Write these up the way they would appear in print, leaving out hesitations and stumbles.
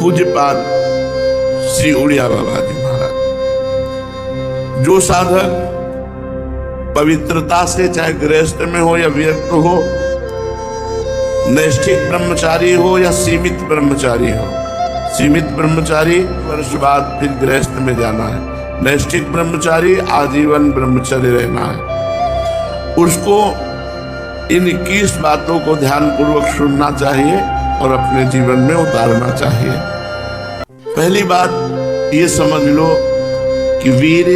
पूज्यपाद श्री उड़िया बाबा जी महाराज, जो साधक पवित्रता से, चाहे गृहस्थ में हो या व्यक्त हो, नैष्ठिक ब्रह्मचारी हो या सीमित ब्रह्मचारी हो, सीमित ब्रह्मचारी वर्ष बाद फिर गृहस्थ में जाना है, नैष्ठिक ब्रह्मचारी आजीवन ब्रह्मचर्य रहना है, उसको इन 21 बातों को ध्यान पूर्वक सुनना चाहिए और अपने जीवन में उतारना चाहिए। पहली बात ये समझ लो कि वीर,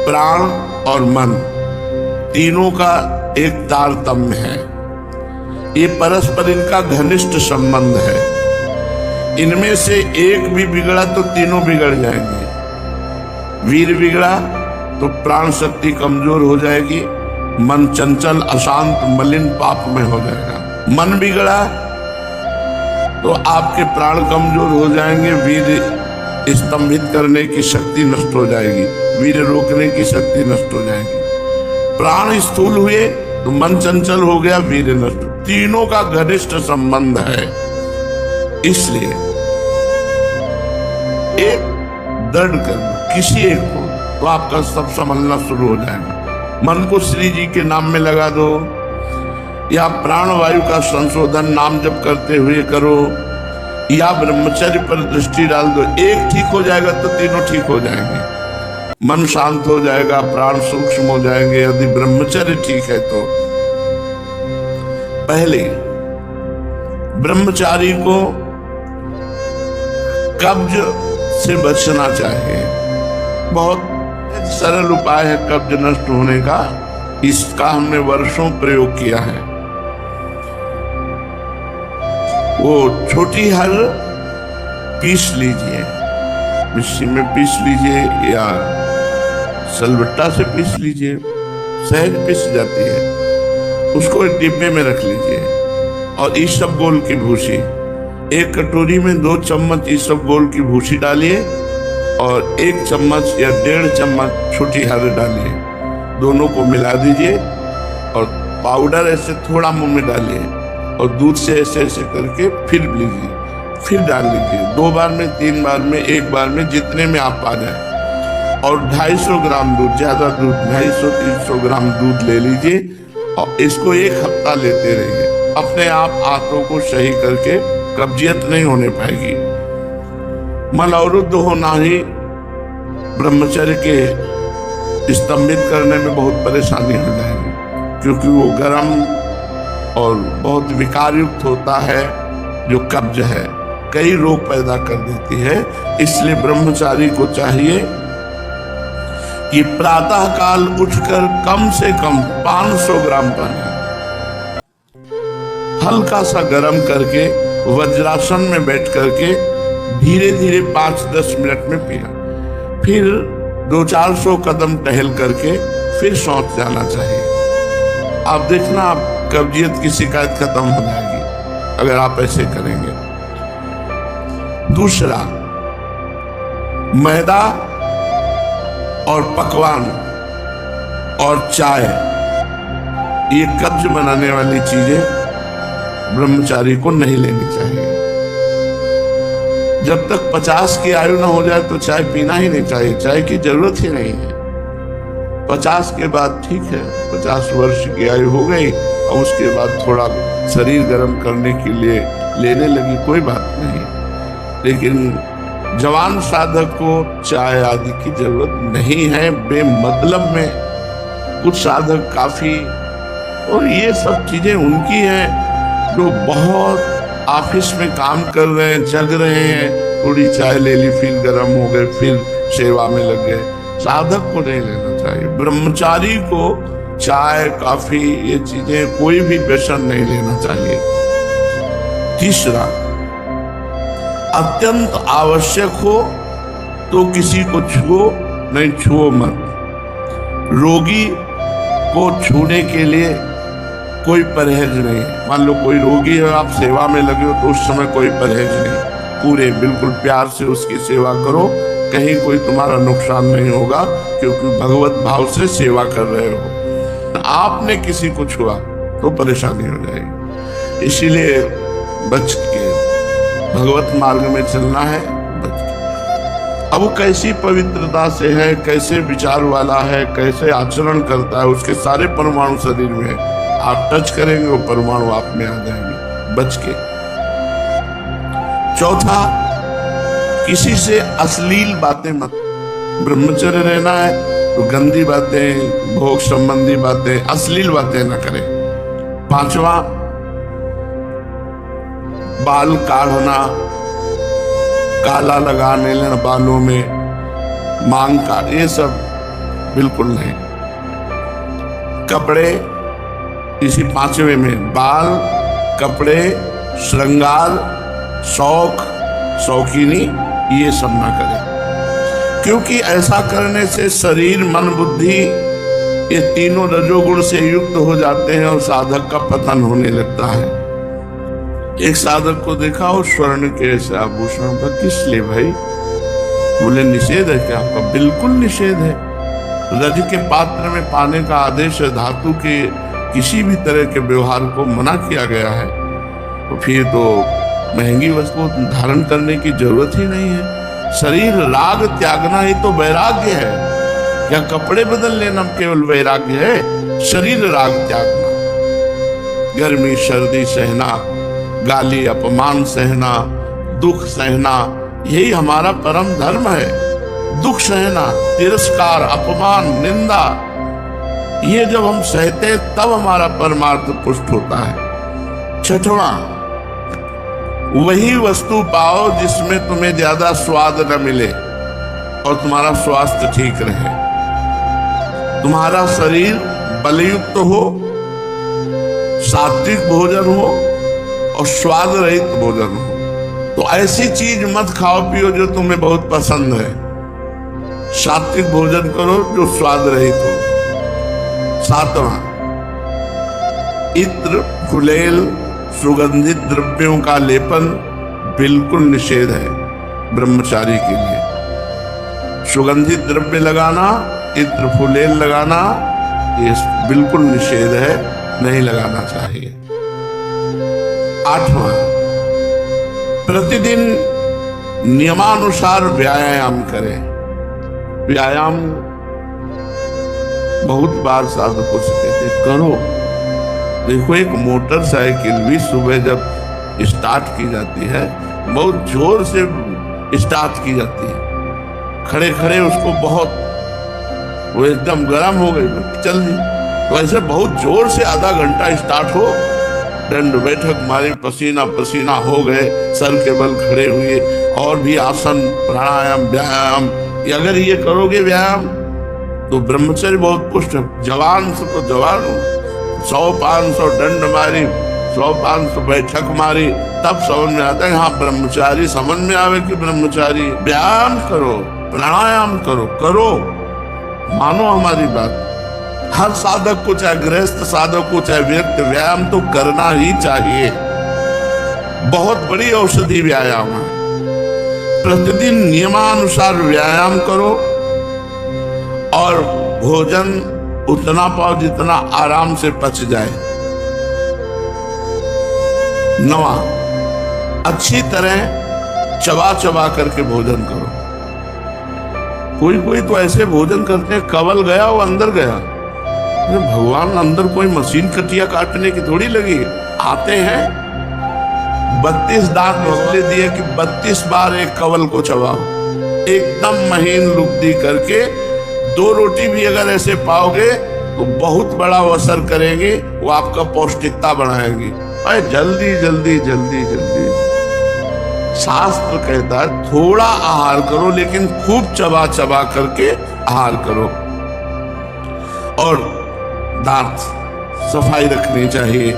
प्राण और मन तीनों का एक तारतम्य है। ये परस्पर इनका घनिष्ठ संबंध है। इनमें से एक भी बिगड़ा तो तीनों बिगड़ जाएंगे। वीर बिगड़ा तो प्राण शक्ति कमजोर हो जाएगी, मन चंचल, अशांत, मलिन, पाप में हो जाएगा। मन बिगड़ा तो आपके प्राण कमजोर हो जाएंगे, वीर स्तंभित करने की शक्ति नष्ट हो जाएगी, वीर रोकने की शक्ति नष्ट हो जाएगी। प्राण स्थूल हुए तो मन चंचल हो गया, वीर नष्ट। तीनों का घनिष्ठ संबंध है। इसलिए एक दृढ़ कर किसी एक को, तो आपका सब संभलना शुरू हो जाएगा। मन को श्री जी के नाम में लगा दो, या प्राण वायु का संशोधन नाम जप करते हुए करो, या ब्रह्मचर्य पर दृष्टि डाल दो। एक ठीक हो जाएगा तो तीनों ठीक हो जाएंगे। मन शांत हो जाएगा, प्राण सूक्ष्म हो जाएंगे, यदि ब्रह्मचर्य ठीक है तो। पहले ब्रह्मचारी को कब्ज से बचना चाहिए। बहुत सरल उपाय है कब्ज नष्ट होने का, इसका हमने वर्षों प्रयोग किया है। वो छोटी हर पीस लीजिए, मिक्सी में पीस लीजिए या सलबट्टा से पीस लीजिए, सहज पीस जाती है। उसको एक डिब्बे में रख लीजिए और इसबगोल की भूसी, एक कटोरी में 2 चम्मच इसबगोल की भूसी डालिए और 1 चम्मच या 1.5 चम्मच छोटी हर डालिए। दोनों को मिला दीजिए और पाउडर ऐसे थोड़ा मुंह में डालिए और दूध से ऐसे ऐसे करके फिर लीजिए, फिर डाल लीजिए। 2 बार में, 3 बार में, 1 बार में, जितने में आप आ जाए। और 250 ग्राम दूध, ज्यादा दूध, 250-300 ग्राम दूध ले लीजिए और इसको 1 हफ्ता लेते रहिए। अपने आप आंतों को सही करके कब्जियत नहीं होने पाएगी। मल अवरुद्ध होना ही ब्रह्मचर्य के स्तंभित करने में बहुत परेशानी हो जाएगी, क्योंकि वो गर्म और बहुत विकार युक्त होता है। जो कब्ज है कई रोग पैदा कर देती है। इसलिए ब्रह्मचारी को चाहिए कि प्रातः काल उठकर कम से कम 500 ग्राम पानी हल्का सा गर्म करके वज्रासन में बैठ करके धीरे धीरे 5-10 मिनट में पिया। फिर 200-400 कदम टहल करके फिर शौच जाना चाहिए। आप देखना, आप कब्जियत की शिकायत खत्म हो जाएगी अगर आप ऐसे करेंगे। दूसरा, मैदा और पकवान और चाय, ये कब्ज बनाने वाली चीजें ब्रह्मचारी को नहीं लेनी चाहिए। जब तक 50 की आयु ना हो जाए तो चाय पीना ही नहीं चाहिए, चाय की जरूरत ही नहीं है। 50 के बाद ठीक है, 50 वर्ष की आयु हो गई और उसके बाद थोड़ा शरीर गर्म करने के लिए लेने लगी, कोई बात नहीं। लेकिन जवान साधक को चाय आदि की जरूरत नहीं है बेमतलब में। कुछ साधक काफी, और ये सब चीजें उनकी हैं जो बहुत ऑफिस में काम कर रहे हैं, जग रहे हैं, थोड़ी चाय ले ली, फिर गर्म हो गए, फिर सेवा में लग गए। साधक को नहीं लेना चाहिए। ब्रह्मचारी को चाय, कॉफी, ये चीजें, कोई भी व्यसन नहीं लेना चाहिए। तीसरा, अत्यंत आवश्यक हो तो किसी को छुओ, नहीं छुओ मत। रोगी को छूने के लिए कोई परहेज नहीं। मान लो कोई रोगी है, आप सेवा में लगे हो तो उस समय कोई परहेज नहीं, पूरे बिल्कुल प्यार से उसकी सेवा करो, कहीं कोई तुम्हारा नुकसान नहीं होगा, क्योंकि भगवत भाव से सेवा कर रहे हो। आपने किसी को छुआ तो परेशानी हो जाएगी। इसीलिए बच के भगवत मार्ग में चलना है। अब वो कैसी पवित्रता से है, कैसे विचार वाला है, कैसे आचरण करता है, उसके सारे परमाणु शरीर में है। आप टच करेंगे वो परमाणु आप में आ जाएंगे बच के। चौथा, किसी से अश्लील बातें मत। ब्रह्मचर्य रहना है तो गंदी बातें, भोग संबंधी बातें, अश्लील बातें न करें। पांचवा, बाल काढ़ना, काला लगाने लेना बालों में, मांग का, ये सब बिल्कुल नहीं। कपड़े इसी पांचवे में, बाल, कपड़े, श्रृंगार, शौक, शौकीनी, ये सब ना करें, क्योंकि ऐसा करने से शरीर, मन, बुद्धि ये तीनों रजोगुण से युक्त हो जाते हैं और साधक का पतन होने लगता है। एक साधक को देखा हो स्वर्ण के ऐसे आभूषण का, किस लिए भाई? बोले निषेध है क्या आपका? बिल्कुल निषेध है। रज के पात्र में पाने का आदेश है, धातु के किसी भी तरह के व्यवहार को मना किया गया है, तो फिर तो महंगी वस्तु धारण करने की जरूरत ही नहीं है। शरीर राग त्यागना ही तो वैराग्य है। क्या कपड़े बदल लेना केवल वैराग्य है? शरीर राग त्यागना, गर्मी सर्दी सहना, गाली अपमान सहना, दुख सहना, यही हमारा परम धर्म है। दुख सहना, तिरस्कार, अपमान, निंदा, ये जब हम सहते तब हमारा परमार्थ पुष्ट होता है। छठवां, वही वस्तु पाओ जिसमें तुम्हें ज्यादा स्वाद न मिले और तुम्हारा स्वास्थ्य ठीक रहे, तुम्हारा शरीर बलयुक्त हो, सात्विक भोजन हो और स्वाद रहित भोजन हो। तो ऐसी चीज मत खाओ पियो जो तुम्हें बहुत पसंद है। सात्विक भोजन करो जो स्वाद रहित हो। सातवां, इत्र, गुलेल, सुगंधित द्रव्यों का लेपन बिल्कुल निषेध है ब्रह्मचारी के लिए। सुगंधित द्रव्य लगाना, इत्र, फुलेल लगाना, ये बिल्कुल निषेध है, नहीं लगाना चाहिए। आठवां, प्रतिदिन नियमानुसार व्यायाम करें। व्यायाम बहुत बार साधकों से कहते करो। देखो, एक मोटरसाइकिल भी सुबह जब स्टार्ट की जाती है, बहुत जोर से स्टार्ट की जाती है, खड़े खड़े उसको बहुत, वो एकदम गर्म हो गई, चल दी। तो ऐसे बहुत जोर से आधा घंटा स्टार्ट हो, दंड बैठक मारे, पसीना पसीना हो गए, सर के बल खड़े हुए, और भी आसन, प्राणायाम, व्यायाम, अगर ये करोगे व्यायाम तो ब्रह्मचर्य बहुत पुष्ट। जवान से तो जवान 100-500 दंड मारी, 100-500 बैठक मारी, तब समझ में आता है हाँ ब्रह्मचारी। समझ में आवे कि ब्रह्मचारी। व्यायाम करो, प्राणायाम करो, करो, मानो हमारी बात। हर साधक को, चाहे गृहस्थ साधक को, चाहे व्यक्ति, व्यायाम तो करना ही चाहिए। बहुत बड़ी औषधि व्यायाम है। प्रतिदिन नियमानुसार व्यायाम करो और भोजन उतना पाओ जितना आराम से पच जाए। 9, अच्छी तरह चबा चबा करके भोजन करो। कोई कोई तो ऐसे भोजन करते हैं, कवल गया वो अंदर गया। भगवान, अंदर कोई मशीन कटिया काटने की थोड़ी लगी। आते हैं 32 दांत इसलिए दिए कि 32 बार एक कवल को चबाओ, एकदम महीन लुब्धी करके। 2 रोटी भी अगर ऐसे पाओगे तो बहुत बड़ा असर करेंगे, वो आपका पौष्टिकता बढ़ाएंगी। अरे जल्दी जल्दी जल्दी जल्दी, शास्त्र कहता है थोड़ा आहार करो लेकिन खूब चबा चबा करके आहार करो। और दांत सफाई रखनी चाहिए।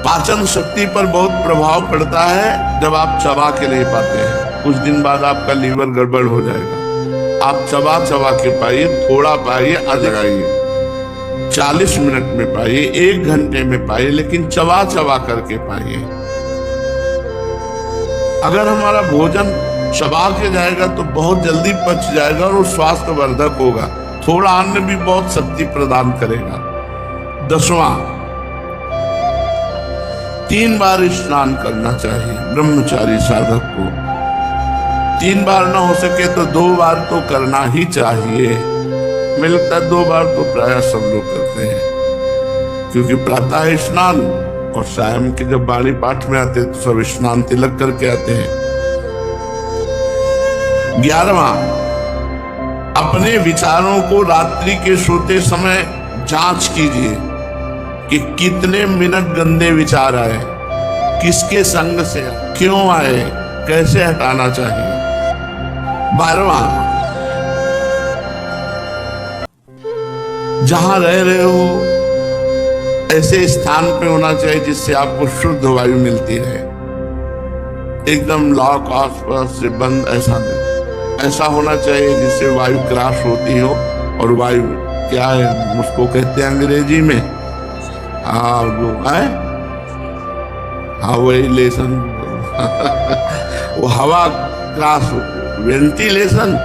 पाचन शक्ति पर बहुत प्रभाव पड़ता है जब आप चबा के नहीं पाते हैं। कुछ दिन बाद आपका लीवर गड़बड़ हो जाएगा। आप चबा चबा के पाइए, थोड़ा पाइए, अधिक पाइए, 40 मिनट में पाइए, 1 घंटे में पाइए, लेकिन चबा चबा करके पाइए। अगर हमारा भोजन चबा के जाएगा तो बहुत जल्दी पच जाएगा और वो स्वास्थ्यवर्धक होगा। थोड़ा अन्न भी बहुत शक्ति प्रदान करेगा। 10वां, 3 बार स्नान करना चाहिए ब्रह्मचारी साधक को। 3 बार ना हो सके तो 2 बार तो करना ही चाहिए। मुझे लगता है 2 बार तो प्राय सब लोग करते हैं, क्योंकि प्रातः स्नान और सायं के जब वाणी पाठ में आते हैं तो सब स्नान तिलक करके आते हैं। 11वां, अपने विचारों को रात्रि के सोते समय जांच कीजिए कि कितने मिनट गंदे विचार आए, किसके संग से, क्यों आए, कैसे हटाना चाहिए। 12वां, जहां रह रहे हो ऐसे स्थान पे होना चाहिए जिससे आपको शुद्ध वायु मिलती रहे। एकदम लॉक आसपास से बंद ऐसा नहीं, ऐसा होना चाहिए जिससे वायु क्रॉस होती हो। और वायु क्या है उसको कहते हैं अंग्रेजी में, हाँ वो है वेंटिलेशन वो हवा क्रॉस, वेंटिलेशन,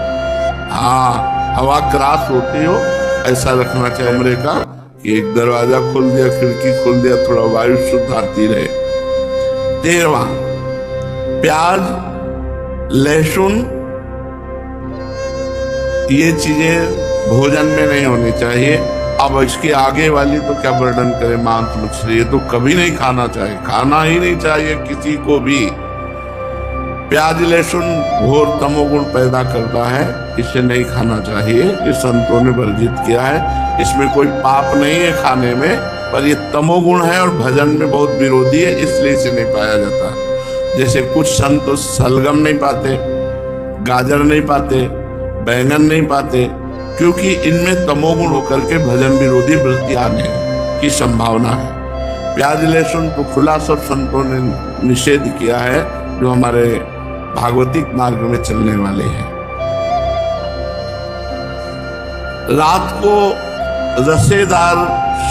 हाँ हवा क्रॉस होती हो ऐसा रखना चाहिए कमरे का, कि एक दरवाजा खोल दिया, खिड़की खोल दिया, थोड़ा वायु शुद्ध आती रहे। 13वां, प्याज, लहसुन ये चीजें भोजन में नहीं होनी चाहिए। अब इसके आगे वाली तो क्या वर्णन करें, मांस मछली, ये तो कभी नहीं खाना चाहिए, खाना ही नहीं चाहिए किसी को भी। प्याज लहसुन घोर तमोगुण पैदा करता है, इसे नहीं खाना चाहिए, ये संतों ने वर्जित किया है। इसमें कोई पाप नहीं है खाने में, पर ये तमोगुण है और भजन में बहुत विरोधी है, इसलिए इसे नहीं पाया जाता। जैसे कुछ संत तो सलगम नहीं पाते, गाजर नहीं पाते, बैंगन नहीं पाते, क्योंकि इनमें तमोगुण होकर के भजन विरोधी वृत्ति आने की संभावना है। प्याज लहसुन तो खुला सब संतों ने निषेध किया है, जो हमारे भागवतिक मार्ग में चलने वाले हैं। रात को रसेदार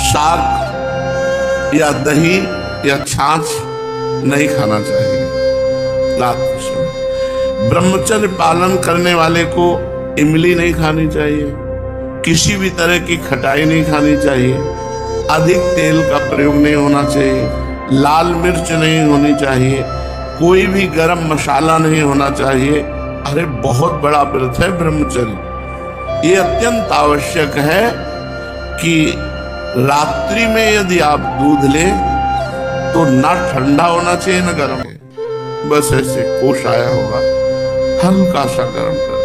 शाक या दही या छाछ नहीं खाना चाहिए रात के समय। ब्रह्मचर्य पालन करने वाले को इमली नहीं खानी चाहिए, किसी भी तरह की खटाई नहीं खानी चाहिए, अधिक तेल का प्रयोग नहीं होना चाहिए, लाल मिर्च नहीं होनी चाहिए, कोई भी गरम मसाला नहीं होना चाहिए। अरे बहुत बड़ा व्रत है ब्रह्मचर्य, ये अत्यंत आवश्यक है कि रात्रि में यदि आप दूध लें तो ना ठंडा होना चाहिए ना गर्म, बस ऐसे कोश आया होगा हल्का सा गर्म कर,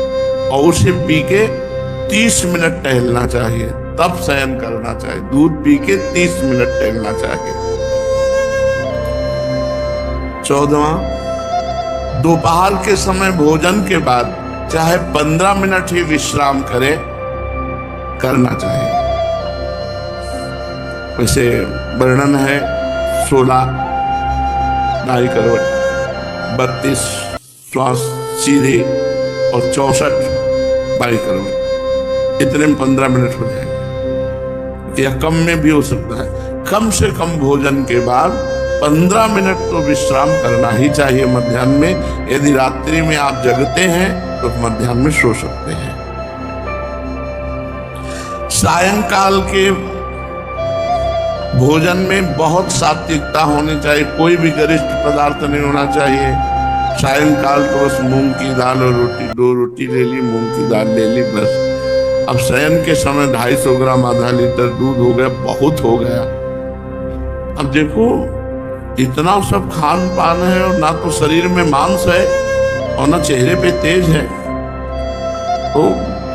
और उसे पी के 30 मिनट टहलना चाहिए, तब शयन करना चाहिए। दूध पी के 30 मिनट टहलना चाहिए। 14वां, दोपहर के समय भोजन के बाद चाहे 15 मिनट ही विश्राम करना चाहिए। वैसे वर्णन है 16 नाड़ी करवट, 32 श्वास सीधे और 64 बाई करवट, इतने में 15 मिनट हो जाएंगे या कम में भी हो सकता है। कम से कम भोजन के बाद 15 मिनट तो विश्राम करना ही चाहिए मध्याह्न में। यदि रात्रि में आप जगते हैं तो मध्याह्न में सो सकते हैं। सायंकाल के भोजन में बहुत सात्विकता होनी चाहिए, कोई भी गरिष्ठ पदार्थ नहीं होना चाहिए। सायंकाल तो बस मूंग की दाल और रोटी, 2 रोटी ले ली, मूंग की दाल ले ली, बस। अब शयन के समय 250 ग्राम आधा लीटर दूध हो गया, बहुत हो गया। अब देखो इतना सब खान पान है और ना तो शरीर में मांस है और ना चेहरे पे तेज है, तो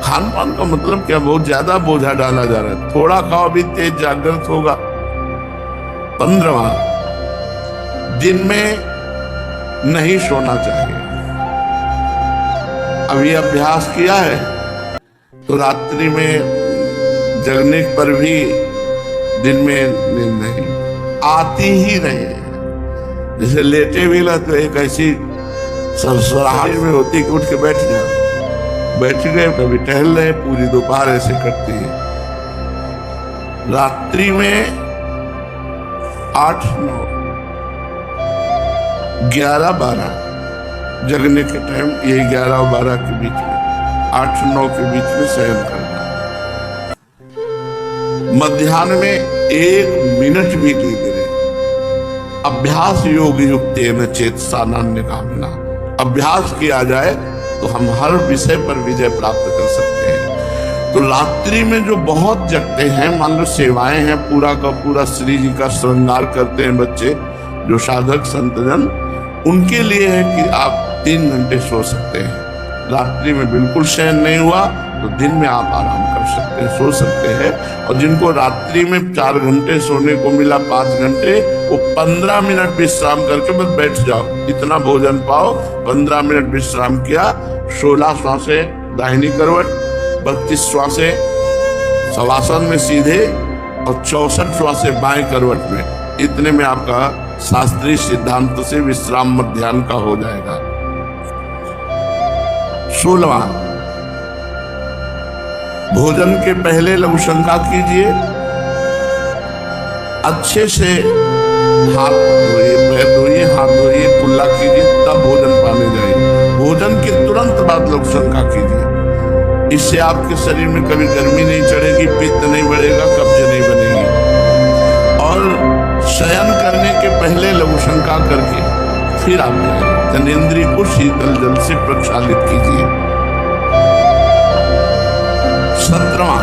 खान पान का मतलब क्या, बहुत ज्यादा बोझा डाला जा रहा है। थोड़ा खाओ भी तेज जागृत होगा। 15वां, दिन में नहीं सोना चाहिए। अब ये अभ्यास किया है तो रात्रि में जगने पर भी दिन में नींद नहीं आती ही नहीं है। जैसे लेटे भी ना तो एक ऐसी सरसराहट में होती कि उठ के बैठ गए, कभी टहल रहे, पूरी दोपहर ऐसे कटती है। रात्रि में 8, 9, 11, 12 जगने के टाइम, ये 11 और 12 के बीच में, 8, 9 के बीच में शयन करना। मध्याह्न में 1 मिनट भी नहीं गिरे, अभ्यास योग युक्तेन चेतसा नान्य कामना, अभ्यास किया जाए तो हम हर विषय पर विजय प्राप्त कर सकते हैं। तो रात्रि में जो बहुत जगते हैं, मान लो सेवाएं हैं, पूरा का पूरा श्री जी का श्रृंगार करते हैं बच्चे, जो साधक संतजन, उनके लिए है कि आप 3 घंटे सो सकते हैं। रात्रि में बिल्कुल शयन नहीं हुआ तो दिन में आप आराम कर सकते हैं, सो सकते हैं। और जिनको रात्रि में 4 घंटे सोने को मिला, 5 घंटे, वो 15 मिनट विश्राम करके बस बैठ जाओ, इतना भोजन पाओ, 15 मिनट विश्राम किया, 16 श्वासें दाहिनी करवट, 32 श्वासें शवासन में सीधे और 64 श्वासें बाएं करवट में, इतने में आपका शास्त्रीय सिद्धांत से विश्राम मध्याह्न का हो जाएगा। 16वां, भोजन के पहले लघु शंका कीजिए, अच्छे से हाथ धोइए, पैर धोइए, हाथ धोइए, कुल्ला कीजिए, तब भोजन पाने जाइए। भोजन के तुरंत बाद लघु शंका कीजिए, इससे आपके शरीर में कभी गर्मी नहीं चढ़ेगी, पित्त नहीं बढ़ेगा, कब्ज नहीं बनेगी। और शयन करने के पहले लघु शंका करके फिर आप जाइए, जनेंद्रिय को शीतल जल से प्रक्षालित कीजिए। 17वां,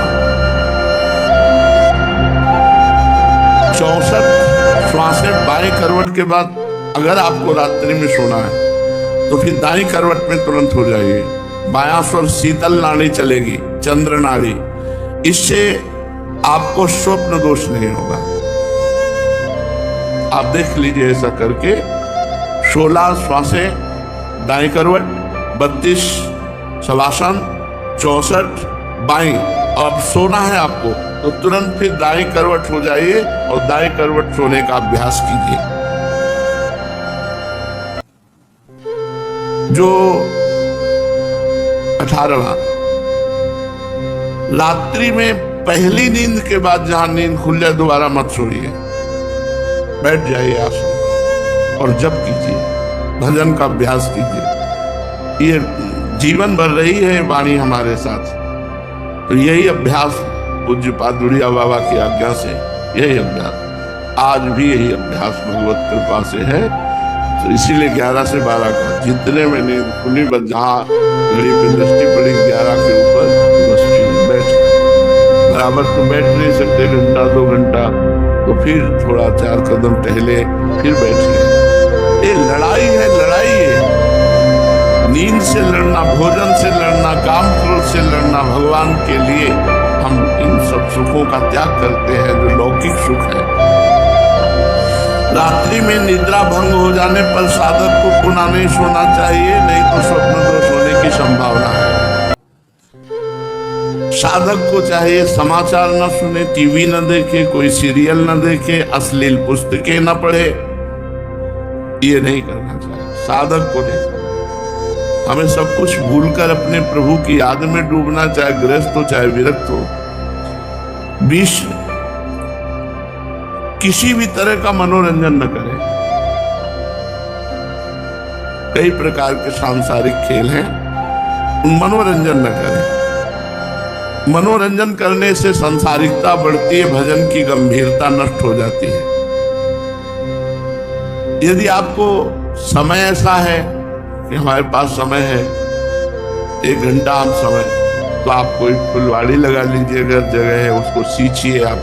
64 श्वासें बाएं करवट के बाद अगर आपको रात्रि में सोना है तो फिर दाईं करवट में तुरंत हो जाइए। बायां स्वर शीतल नाड़ी चलेगी, चंद्र नाड़ी, इससे आपको स्वप्न दोष नहीं होगा। आप देख लीजिए ऐसा करके। 16 श्वासें दाईं करवट, 32 शवासन, 64 बाईं। अब सोना है आपको तो तुरंत फिर दाईं करवट हो जाइए और दाईं करवट सोने का अभ्यास कीजिए। जो 18वां, रात्रि में पहली नींद के बाद जहां नींद खुल जाए दोबारा मत सोइए, बैठ जाइए आसन और जप कीजिए, भजन का अभ्यास कीजिए। ये जीवन भर रही है वाणी हमारे साथ, तो यही अभ्यास पूज्य पादुरिया बाबा की आज्ञा से, यही अभ्यास आज भी यही अभ्यास भगवत कृपा से है। तो इसीलिए 11 से 12 का जितने में नींद खुली, बस जहाँ घड़ी पे दृष्टि पड़ी 11 के ऊपर, बस बैठ, बराबर तो बैठ नहीं सकते, घंटा 2 घंटा, तो फिर थोड़ा 4 कदम टहले, फिर बैठिए। ये लड़ाई है, लड़ाई है, नींद से लड़ना, भोजन से लड़ना, काम क्रोध से लड़ना। भगवान के लिए हम इन सब सुखों का त्याग करते हैं जो लौकिक सुख है। रात्रि में निद्रा भंग हो जाने पर साधक को पुनः नहीं सोना चाहिए, नहीं तो स्वप्न दोष होने की संभावना है। साधक को चाहिए समाचार न सुने, टीवी न देखे, कोई सीरियल न देखे, अश्लील पुस्तकें न पढ़े, ये नहीं करना चाहिए साधक को। नहीं, हमें सब कुछ भूलकर अपने प्रभु की याद में डूबना, चाहे गृहस्थ हो चाहे विरक्त हो। विश्व किसी भी तरह का मनोरंजन न करे। कई प्रकार के सांसारिक खेल हैं, मनोरंजन न करें। मनोरंजन करने से सांसारिकता बढ़ती है, भजन की गंभीरता नष्ट हो जाती है। यदि आपको समय ऐसा है कि हमारे पास समय है 1 घंटा हम समय, तो आप कोई फुलवाड़ी लगा लीजिए, अगर जगह है उसको सींचिए, आप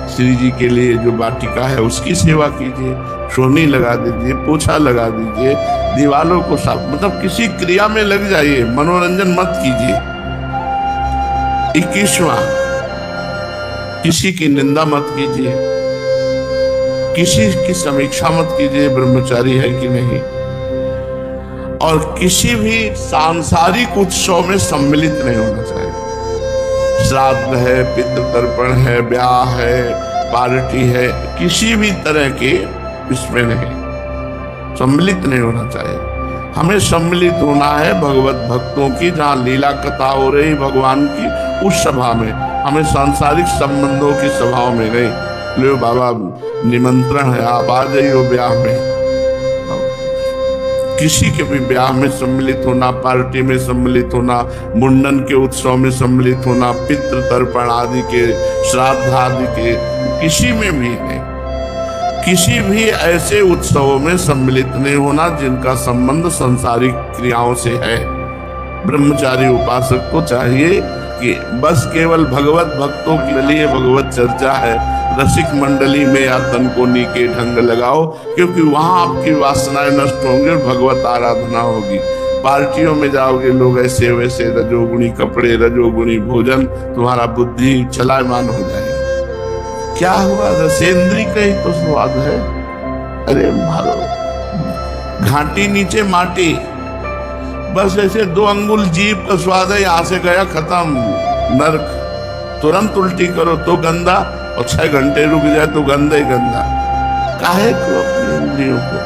श्री जी के लिए जो वाटिका है उसकी सेवा कीजिए, सोनी लगा दीजिए, पोछा लगा दीजिए, दीवालों को साफ, मतलब किसी क्रिया में लग जाइए, मनोरंजन मत कीजिए। 21वां, किसी की निंदा मत कीजिए, किसी की समीक्षा मत कीजिए, ब्रह्मचारी है कि नहीं। और किसी भी सांसारिक उत्सव में सम्मिलित नहीं होना चाहिए। श्राद्ध है, पितृ तर्पण है, ब्याह है, पार्टी है, किसी भी तरह के इसमें नहीं सम्मिलित नहीं होना चाहिए। हमें सम्मिलित होना है भगवत भक्तों की, जहाँ लीला कथा हो रही भगवान की, उस सभा में। हमें सांसारिक संबंधों की सभाओं में नहीं। लो बाबा निमंत्रण है, आप आ जाइए ब्याह में। किसी के भी ब्याह में सम्मिलित होना, पार्टी में सम्मिलित होना, मुंडन के उत्सव में सम्मिलित होना, पितृ तर्पण आदि के, श्राद्ध आदि के, किसी में भी नहीं। किसी भी ऐसे उत्सवों में सम्मिलित नहीं होना जिनका संबंध सांसारिक क्रियाओं से है। ब्रह्मचारी उपासक को चाहिए कि बस केवल भगवत भक्तों के लिए भगवत चर्चा है, रसिक मंडली में या तन को नीके ढंग लगाओ, क्योंकि वहां आपकी वासनाएं नष्ट होंगी और भगवत आराधना होगी। पार्टियों में जाओगे, लोग ऐसे वैसे, रजोगुणी कपड़े, रजोगुणी भोजन, तुम्हारा बुद्धि चलायमान हो जाएगी। क्या हुआ? रसेंद्री का ही तो स्वाद है। अरे मारो, घाटी नीचे माटी, बस ऐसे 2 अंगुल जीभ का स्वाद है, यहां से गया खत्म, नरक। तुरंत उल्टी करो तो गंदा, और 6 घंटे रुक जाए तो गंदा ही गंदा। काहे को अपनी इंद्रियों को